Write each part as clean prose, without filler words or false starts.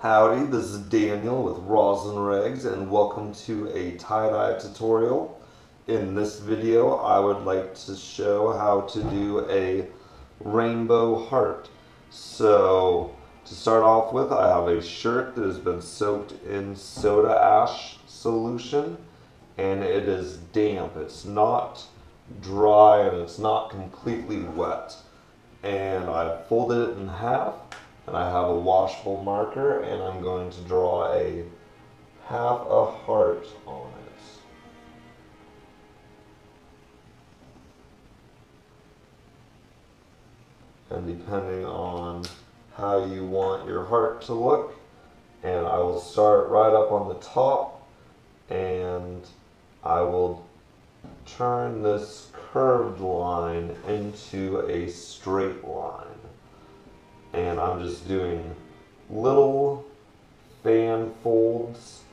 Howdy, this is Daniel with Roslyn Rags and welcome to a tie-dye tutorial. In this video I would like to show how to do a rainbow heart. So to start off with, I have a shirt that has been soaked in soda ash solution and it is damp. It's not dry and it's not completely wet. And I folded it in half. And I have a washable marker and I'm going to draw half a heart on it. And depending on how you want your heart to look, and I will start right up on the top and I will turn this curved line into a straight line. And I'm just doing little fan folds,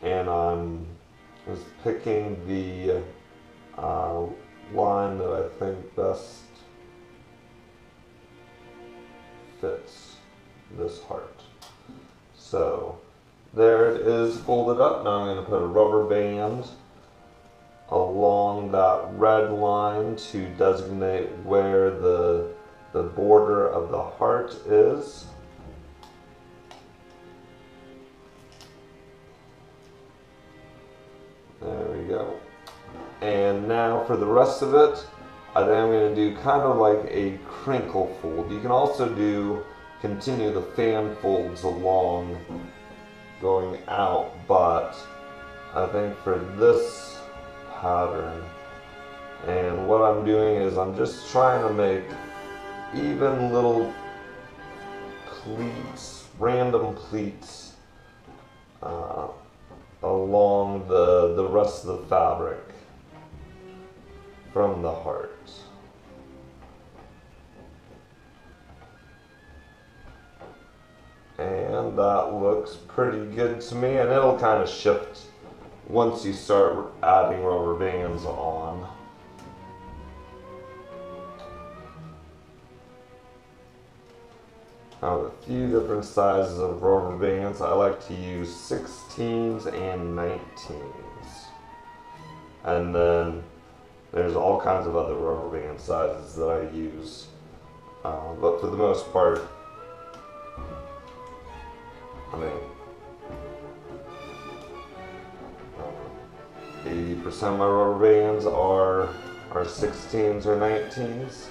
and I'm just picking the line that I think best fits this heart. So there it is folded up. Now I'm going to put a rubber band along that red line to designate where the border of the heart is. There we go. And now for the rest of it, I think I'm going to do kind of like a crinkle fold. You can also continue the fan folds along going out, but I think for this pattern, and what I'm doing is I'm just trying to make even little pleats, random pleats along the rest of the fabric from the heart. And that looks pretty good to me, and it'll kind of shift once you start adding rubber bands on. I have a few different sizes of rubber bands. I like to use 16s and 19s. And then there's all kinds of other rubber band sizes that I use. But for the most part, 80% of my rubber bands are 16s or 19s.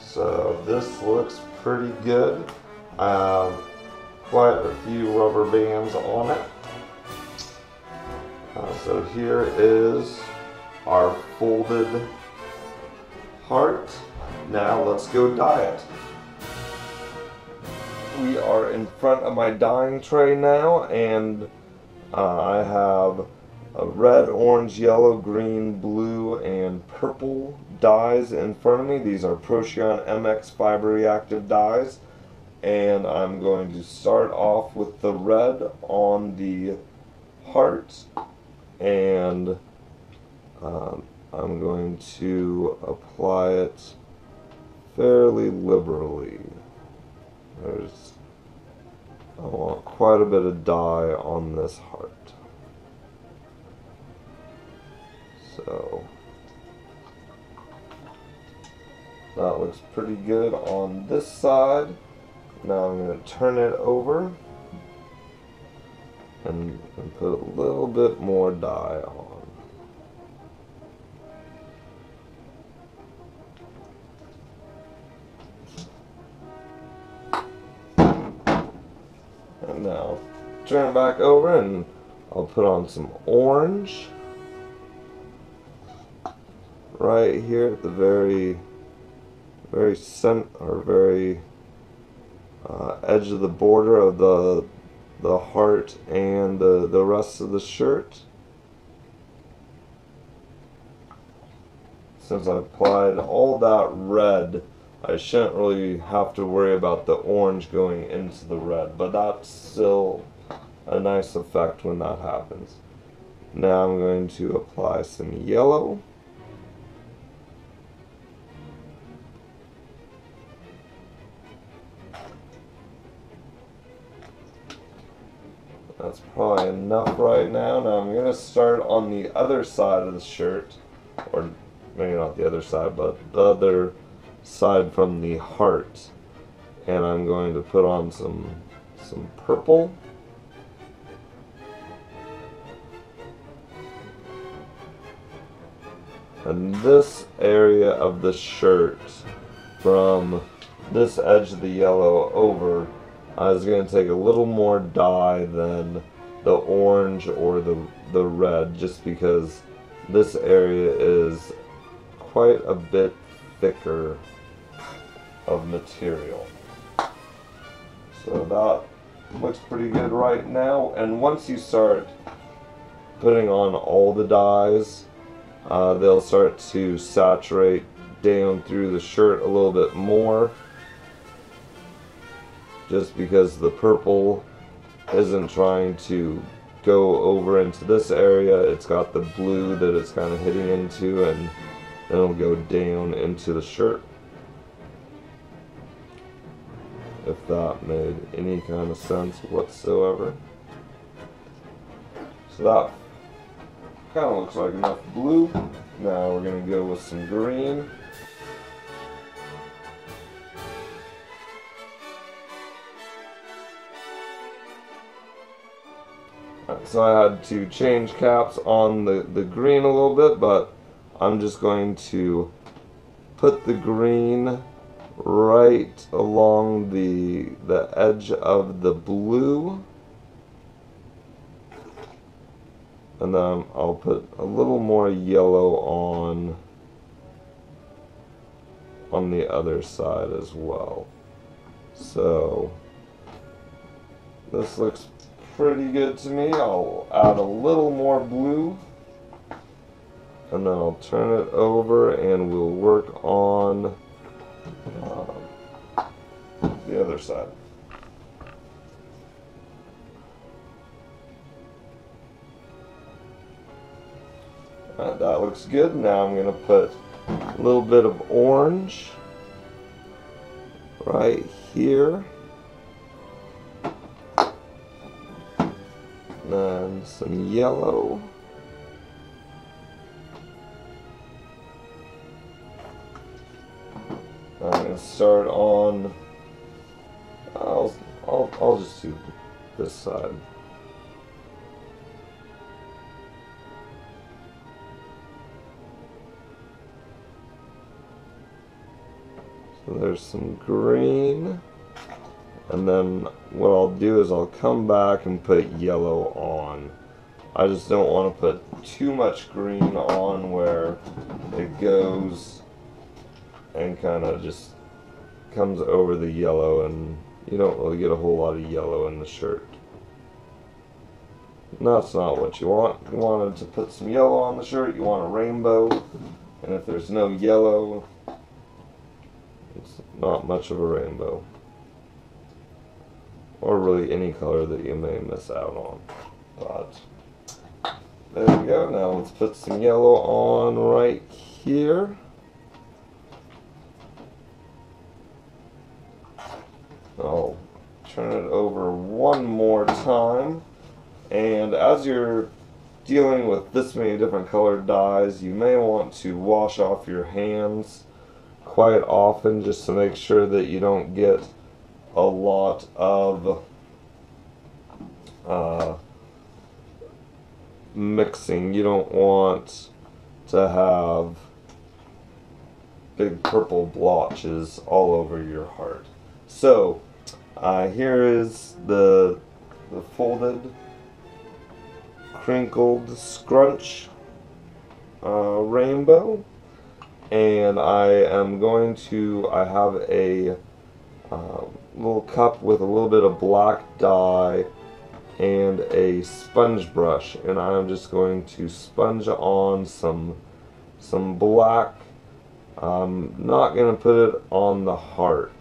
So this looks pretty good. I have quite a few rubber bands on it. So here is our folded heart. Now let's go dye it. We are in front of my dyeing tray now, and I have a red, orange, yellow, green, blue, and purple dyes in front of me. These are Procion Mx Fiber Reactive dyes, and I'm going to start off with the red on the heart, and I'm going to apply it fairly liberally. I want quite a bit of dye on this heart. So that looks pretty good on this side. Now I'm going to turn it over and put a little bit more dye on. And now turn it back over and I'll put on some orange right here at the very edge of the border of the heart and the rest of the shirt. Since I applied all that red, I shouldn't really have to worry about the orange going into the red, but that's still a nice effect when that happens. Now I'm going to apply some yellow. That's probably enough right now. Now I'm going to start on the other side of the shirt, or maybe not the other side, but the other side from the heart. And I'm going to put on some purple. And this area of the shirt, from this edge of the yellow over, is going to take a little more dye than the orange or the red, just because this area is quite a bit thicker of material. So that looks pretty good right now. And once you start putting on all the dyes, they'll start to saturate down through the shirt a little bit more, just because the purple isn't trying to go over into this area. It's got the blue that it's kind of hitting into, and then it'll go down into the shirt. If that made any kind of sense whatsoever. So that kind of looks like enough blue. Now we're going to go with some green. So I had to change caps on the green a little bit, but I'm just going to put the green right along the edge of the blue, and then I'll put a little more yellow on the other side as well. So this looks pretty good to me. I'll add a little more blue, and then I'll turn it over and we'll work on the other side. That looks good. Now I'm going to put a little bit of orange right here. Then some yellow. I'm going to start on, I'll just do this side. So there's some green. And then what I'll do is I'll come back and put yellow on. I just don't want to put too much green on where it goes and kind of just comes over the yellow, and you don't really get a whole lot of yellow in the shirt. And that's not what you want. You wanted to put some yellow on the shirt, you want a rainbow, and if there's no yellow, it's not much of a rainbow. Or really any color that you may miss out on. But there we go. Now let's put some yellow on right here. I'll turn it over one more time. And as you're dealing with this many different colored dyes, you may want to wash off your hands quite often, just to make sure that you don't get a lot of mixing. You don't want to have big purple blotches all over your heart. So here is the folded crinkled scrunch rainbow, and I have a little cup with a little bit of black dye and a sponge brush, and I'm just going to sponge on some black. I'm not going to put it on the heart,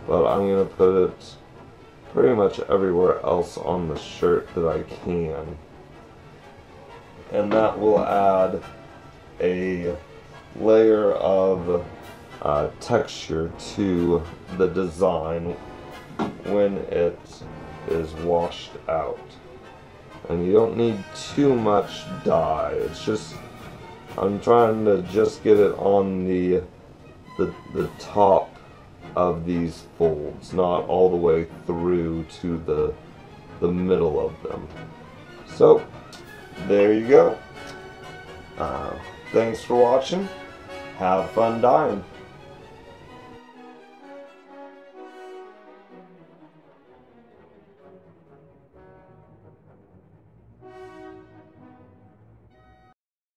but I'm going to put it pretty much everywhere else on the shirt that I can. And that will add a layer of texture to the design when it is washed out. And you don't need too much dye. It's just, I'm trying to just get it on the top of these folds, not all the way through to the middle of them. So there you go. Thanks for watching. Have fun dyeing.